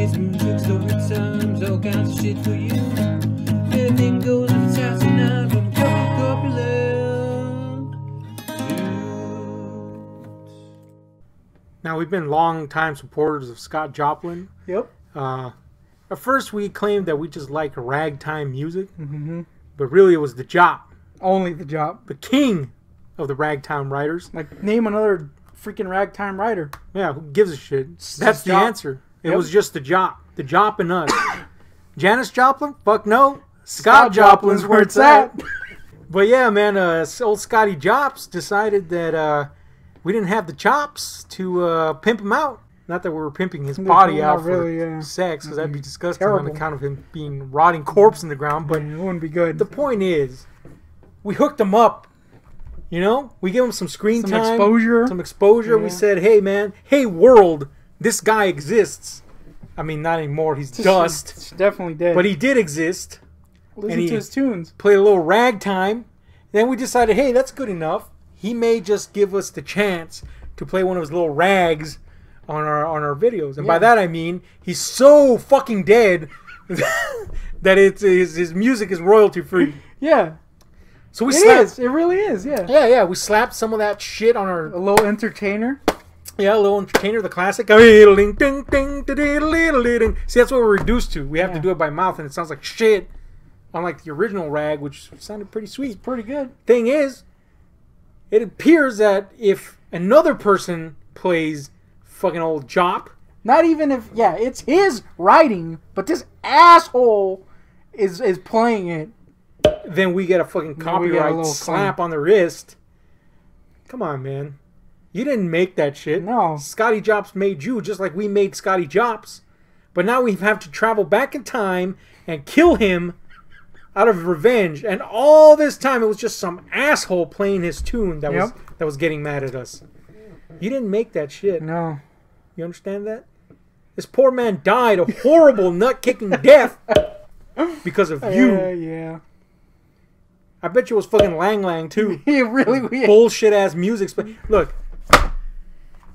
It's music, story times, all kinds of shit for you. Everything goes if it's house and out from corpulent. Now, we've been long-time supporters of Scott Joplin. Yep. At first, we claimed that we just like ragtime music, but really it was the Jop, Only the Jop. the king of the ragtime writers. Like, name another freaking ragtime writer. Yeah, who gives a shit? That's the Jop. answer. It Yep. was just the Jop and us. Janis Joplin? Fuck no. Scott Joplin's where it's at. But yeah, man, old Scotty Jops decided that we didn't have the chops to pimp him out. Not that we were pimping his body out for sex, because that'd be disgusting on account of him being rotting corpse in the ground. But it wouldn't be good. the point is, we hooked him up. You know, we gave him some screen time, exposure. some exposure. Yeah. We said, "Hey, man, hey, world, this guy exists." I mean, not anymore. He's dust. It's definitely dead. But he did exist. Listen to his tunes. Played a little ragtime. Then we decided, hey, that's good enough. He may just give us the chance to play one of his little rags on our videos. And by that I mean he's so fucking dead that his music is royalty free. Yeah. So we It really is, yeah. Yeah, we slapped some of that shit on our... A little entertainer. Yeah, a little entertainer, the classic. See, that's what we're reduced to. We have to do it by mouth, and it sounds like shit. Unlike the original rag, which sounded pretty sweet. It's pretty good. Thing is, it appears that if another person plays fucking old Jop... Not even if... Yeah, it's his writing, but this asshole is playing it. Then we get a fucking copyright slap on the wrist. Come on, man. You didn't make that shit. No. Scotty Jops made you, just like we made Scotty Jops. But now we have to travel back in time and kill him out of revenge. And all this time it was just some asshole playing his tune that was getting mad at us. You didn't make that shit. No. You understand that? This poor man died a horrible nut-kicking death because of you. Yeah. I bet you it was fucking Lang Lang, too. He really weird. Bullshit-ass music. Look,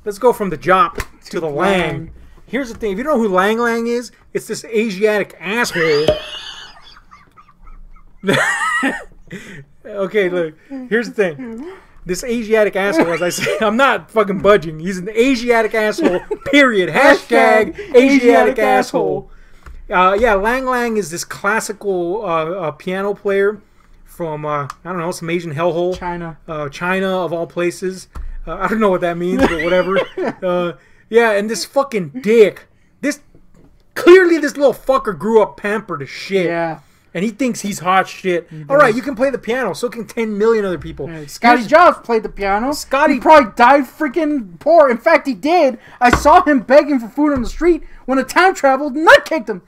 let's go from the Jop to the Lang. Here's the thing. If you don't know who Lang Lang is, it's this Asiatic asshole. Okay, look. Here's the thing. This Asiatic asshole, as I say, I'm not fucking budging. He's an Asiatic asshole, period. Hashtag Asiatic asshole. Yeah, Lang Lang is this classical piano player from, I don't know, some Asian hellhole. China, of all places. I don't know what that means, but whatever. Yeah, and this fucking dick. Clearly this little fucker grew up pampered as shit. Yeah. And he thinks he's hot shit. Alright, you can play the piano. So can 10 million other people. Yeah, Scotty Jops played the piano. He probably died freaking poor. In fact, he did. I saw him begging for food on the street when a time traveled nut kicked him.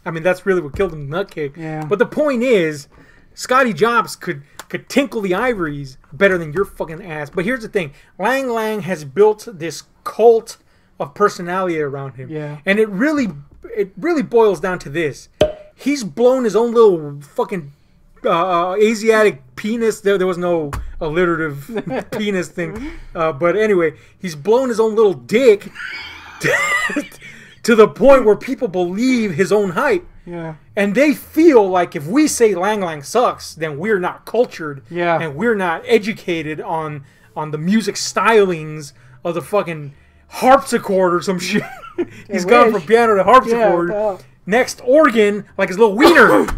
I mean, that's really what killed him, nut kick. Yeah. But the point is, Scotty Jops could tinkle the ivories better than your fucking ass. But here's the thing. Lang Lang has built this cult of personality around him. Yeah. And it really boils down to this. He's blown his own little fucking Asiatic penis. There was no alliterative penis thing. But anyway, he's blown his own little dick to the point where people believe his own hype. Yeah. And they feel like if we say Lang Lang sucks, then we're not cultured. Yeah. And we're not educated on the music stylings of the fucking harpsichord or some shit. He's gone from piano to harpsichord. Yeah, Next, organ, like his little wiener.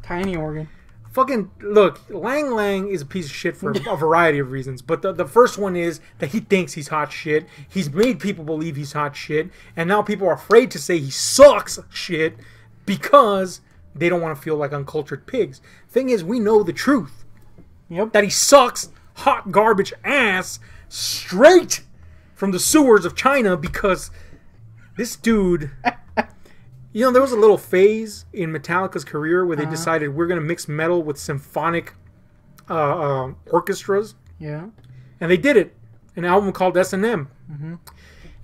Tiny organ. Fucking, look, Lang Lang is a piece of shit for a variety of reasons. But the first one is that he thinks he's hot shit. He's made people believe he's hot shit. And now people are afraid to say he sucks shit because they don't want to feel like uncultured pigs. Thing is, we know the truth. Yep. That he sucks hot garbage ass straight from the sewers of China because this dude... You know, there was a little phase in Metallica's career where they decided we're going to mix metal with symphonic orchestras. Yeah. And they did it. An album called S&M.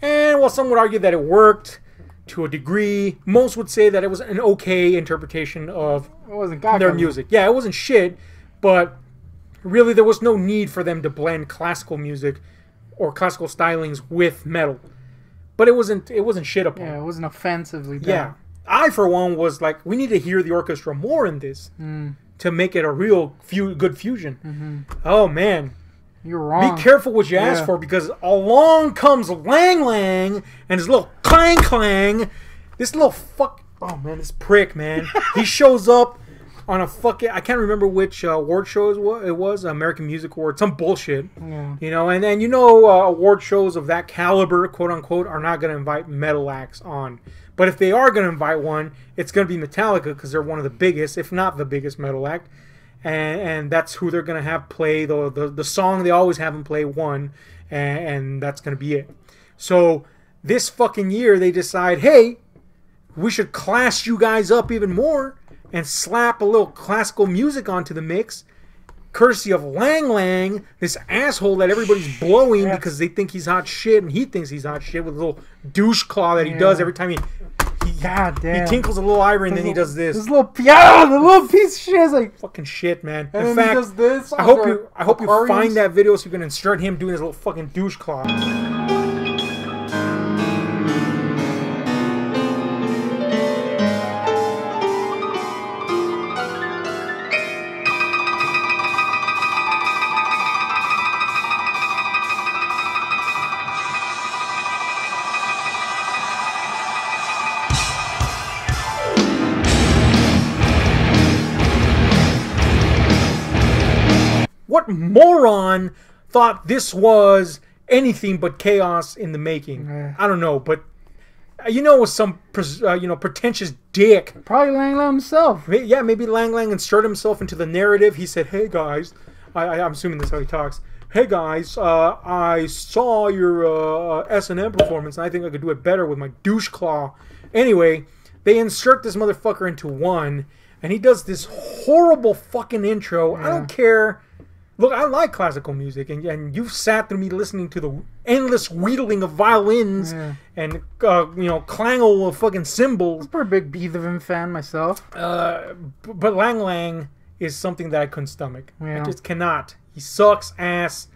And while some would argue that it worked to a degree, most would say that it was an okay interpretation of their music. Yeah, it wasn't shit, but really there was no need for them to blend classical music or classical stylings with metal. but it wasn't shit upon. Yeah, it wasn't offensively bad. Yeah, I for one was like, we need to hear the orchestra more in this to make it a real good fusion. Oh man. You're wrong. Be careful what you ask for, because along comes Lang Lang and his little clang clang. This little fuck. Oh man, this prick, man. He shows up on a fucking, I can't remember which award show it was, American Music Award, some bullshit. Yeah. You know, and you know, award shows of that caliber, quote unquote, are not going to invite metal acts on. But if they are going to invite one, it's going to be Metallica, because they're one of the biggest, if not the biggest metal act. And that's who they're going to have play the song they always have them play, one, and that's going to be it. So this fucking year they decide, hey, we should class you guys up even more and slap a little classical music onto the mix, courtesy of Lang Lang, this asshole that everybody's blowing because they think he's hot shit and he thinks he's hot shit with a little douche claw that he does every time he God damn. He tinkles a little ivory and then he does this. This little piano, the little piece of shit is like fucking shit, man. And in then fact, he does this. I hope you find that video so you can insert him doing his little fucking douche claw. What moron thought this was anything but chaos in the making? I don't know, but you know, it was some pretentious dick. Probably Lang Lang himself. Yeah, maybe Lang Lang inserted himself into the narrative. He said, "Hey guys," I'm assuming that's how he talks. "Hey guys, I saw your S&M performance, and I think I could do it better with my douche claw." Anyway, they insert this motherfucker into one, and he does this horrible fucking intro. I don't care. Look, I like classical music, and you've sat through me listening to the endless wheedling of violins and clangle of fucking cymbals. I'm a pretty big Beethoven fan myself. But Lang Lang is something that I couldn't stomach. Yeah. I just cannot. He sucks ass,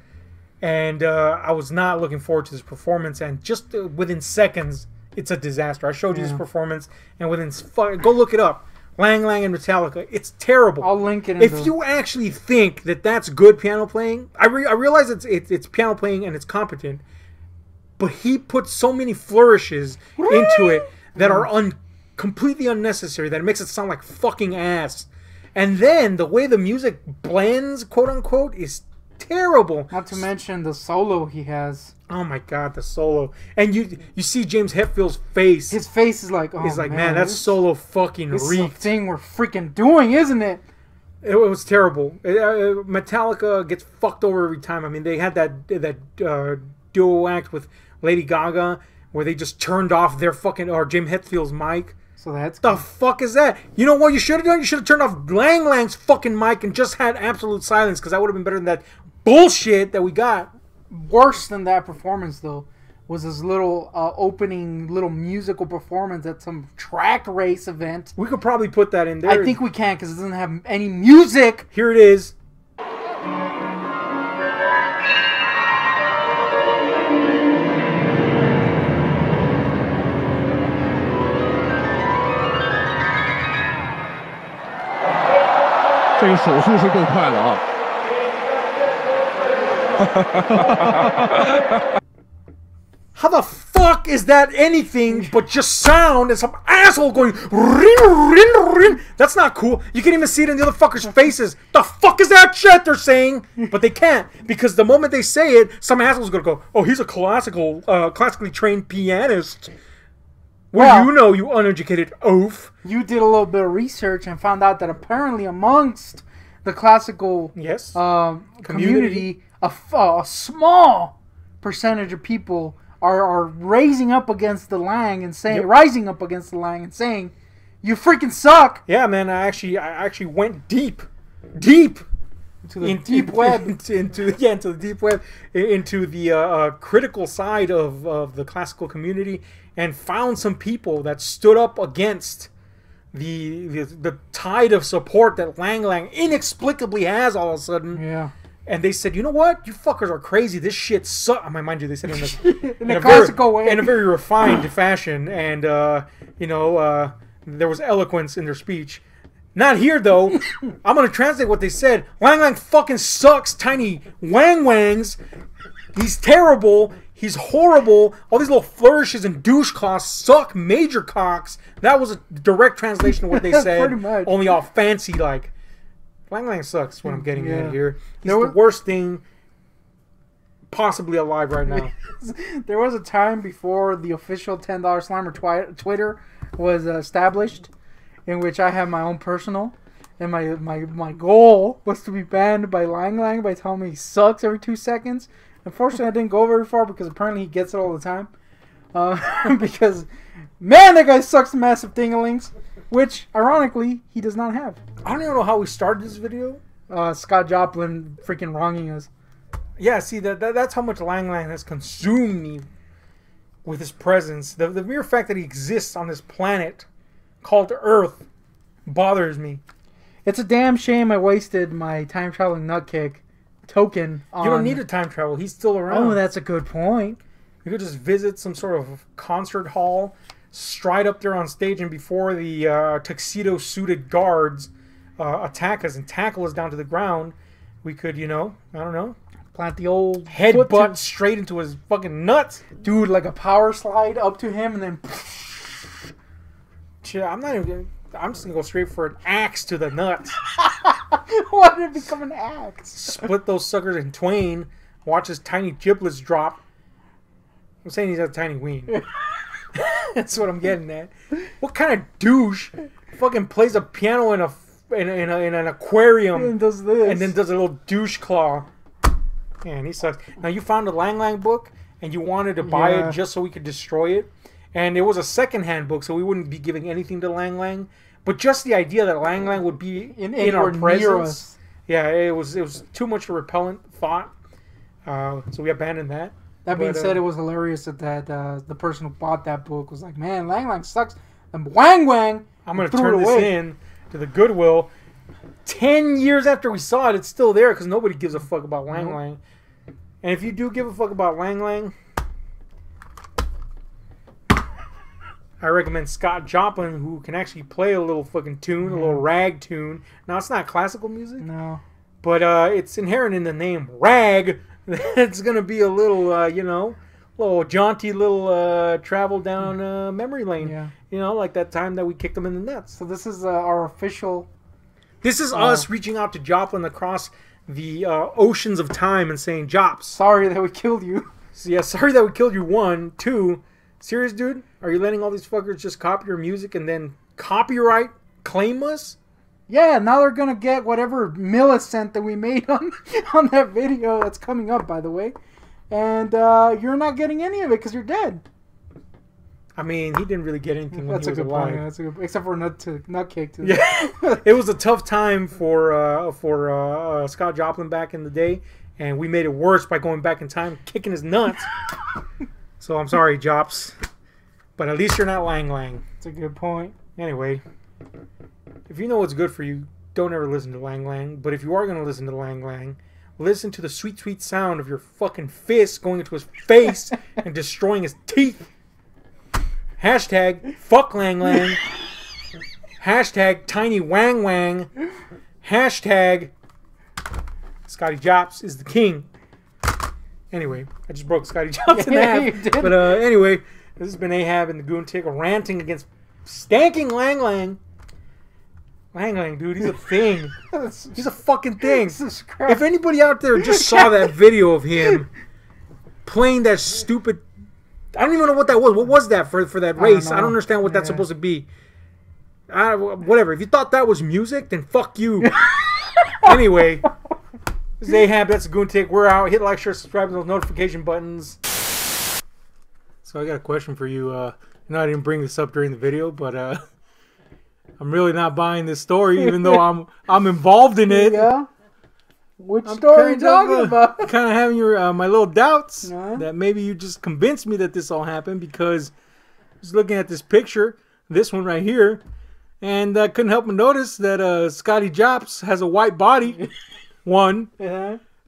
and I was not looking forward to this performance. And just within seconds, it's a disaster. I showed you this performance, and go look it up. Lang Lang and Metallica. It's terrible. I'll link it. If you actually think that that's good piano playing, I realize it's piano playing and it's competent, but he puts so many flourishes into it that are completely unnecessary that it makes it sound like fucking ass. And then the way the music blends, quote unquote, is terrible. Not to mention the solo he has. Oh my god, the solo. And you see James Hetfield's face. His face is like, oh, he's like, man, that solo fucking reeked. This is the thing we're freaking doing, isn't it? It was terrible. Metallica gets fucked over every time. I mean, they had that duo act with Lady Gaga where they just turned off their fucking, or James Hetfield's mic. So that's the fuck is that? You know what you should have done? You should have turned off Lang Lang's fucking mic and just had absolute silence, because that would have been better than that bullshit that we got. Worse than that performance, though, was his little opening little musical performance at some track race event. We could probably put that in there. I think we can, because it doesn't have any music. Here it is. How the fuck is that anything but just sound and some asshole going rin, rin, rin? That's not cool. You can even see it in the other fuckers' faces. The fuck is that shit they're saying? But they can't, because the moment they say it, some asshole's gonna go, "Oh, he's a classically trained pianist." Well, you know, you uneducated oaf. You did a little bit of research and found out that apparently amongst the classical community, a small percentage of people are rising up against the Lang and saying, "You freaking suck." Yeah, man, I actually went deep into the deep web, into the deep web, into the critical side of the classical community, and found some people that stood up against the tide of support that Lang Lang inexplicably has all of a sudden. Yeah. And they said, you know what? You fuckers are crazy. This shit sucks. Mind you, they said it in a classical way. In a very refined fashion. And, there was eloquence in their speech. Not here, though. I'm going to translate what they said. Lang Lang fucking sucks, tiny wang wangs. He's terrible. He's horrible. All these little flourishes and douche cocks suck major cocks. That was a direct translation of what they said. Pretty much. Only all fancy, like. Lang Lang sucks is what I'm getting at here. He's the worst thing possibly alive right now. There was a time before the official $10 Slimer Twitter was established, in which I had my own personal, and my goal was to be banned by Lang Lang by telling me he sucks every 2 seconds. Unfortunately, I didn't go very far because apparently he gets it all the time. Because, man, that guy sucks massive dinglings, which, ironically, he does not have. I don't even know how we started this video. Scott Joplin freaking wronging us. Yeah, see, that's how much Lang Lang has consumed me with his presence. The mere fact that he exists on this planet called Earth bothers me. It's a damn shame I wasted my time-traveling nutcake token on... You don't need to time travel. He's still around. Oh, that's a good point. You could just visit some sort of concert hall, stride up there on stage, and before the tuxedo-suited guards attack us and tackle us down to the ground, we could, I don't know, plant the old headbutt straight into his fucking nuts. Dude, like a power slide up to him and then... I'm just going to go straight for an axe to the nuts. Why did it become an axe? Split those suckers in twain. Watch his tiny giblets drop. I'm saying he's got a tiny ween. That's what I'm getting at. What kind of douche fucking plays a piano in an aquarium and does this, and then does a little douche claw? Man, he sucks. Now you found a Lang Lang book and you wanted to buy it just so we could destroy it, and it was a secondhand book, so we wouldn't be giving anything to Lang Lang. But just the idea that Lang Lang would be in our presence, yeah, it was too much a repellent thought. So we abandoned that. That being said, it was hilarious that the person who bought that book was like, "Man, Lang Lang sucks." And wang wang. I'm gonna turn this in to the Goodwill. 10 years after we saw it, it's still there because nobody gives a fuck about Lang Lang. And if you do give a fuck about Lang Lang, I recommend Scott Joplin, who can actually play a little fucking tune, a little rag tune. Now, it's not classical music. No. But it's inherent in the name rag. It's going to be a little, little jaunty little travel down memory lane. Yeah. Like that time that we kicked them in the nuts. So this is our official... This is us reaching out to Joplin across the oceans of time and saying, Jops. Sorry that we killed you. So, yeah, sorry that we killed you, 1. 2, serious, dude? Are you letting all these fuckers just copy your music and then copyright claim us? Yeah, now they're going to get whatever millicent that we made on that video that's coming up, by the way. And you're not getting any of it because you're dead. I mean, he didn't really get anything when he was alive. Point. That's a good point. Except for Nutcake, too. Yeah, it was a tough time for Scott Joplin back in the day, and we made it worse by going back in time, kicking his nuts. So I'm sorry, Jops, but at least you're not Lang Lang. That's a good point. Anyway, if you know what's good for you, don't ever listen to Lang Lang. But if you are going to listen to Lang Lang, listen to the sweet, sweet sound of your fucking fist going into his face and destroying his teeth. Hashtag fuck Lang Lang. Hashtag tiny wang wang. Hashtag Scotty Jops is the king. Anyway, I just broke Scotty Jops in half. But anyway, this has been Ahab and the Goon Tick ranting against stanking Lang Lang. Lang Lang, dude, he's a thing. He's a fucking thing. If anybody out there just saw that video of him playing that stupid... I don't even know what that was. What was that for that race? I don't understand what that's supposed to be. Whatever. If you thought that was music, then fuck you. Anyway, this is Ahab. That's a Goon Tick. We're out. Hit like, share, subscribe, and those notification buttons. So I got a question for you. I know I didn't bring this up during the video, but I'm really not buying this story, even though I'm involved in it. Yeah. Which story are you talking about? Kind of having my little doubts that maybe you just convinced me that this all happened, because I was looking at this picture, this one right here, and I couldn't help but notice that Scotty Jops has a white body. 1.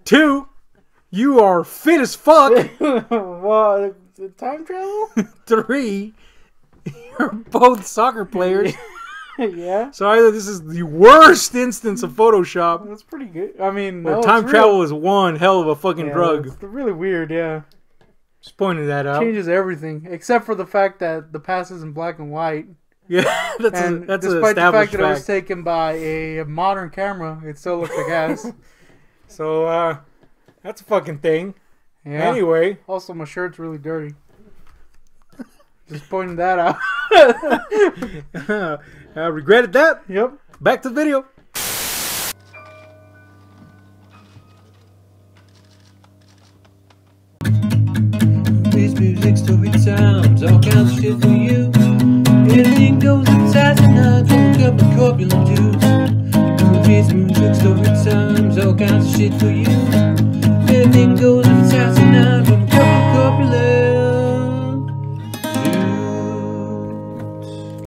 2, you are fit as fuck. What? Time travel? 3, you're both soccer players. Yeah. So either this is the worst instance of Photoshop. That's pretty good. I mean, or time travel is one hell of a fucking drug. It's really weird, yeah. Just pointing that out. Changes everything, except for the fact that the past is in black and white. Yeah, that's despite the fact that it was taken by a modern camera, it still looks like ass. So, that's a fucking thing. Yeah. Anyway. Also, my shirt's really dirty. Just pointing that out. I regretted that. Yep. Back to the video. This music, story times, all kinds of shit for you. Anything goes if it's hot enough, don't look up at corpulent dudes. Movies, music, story times, all kinds of shit for you.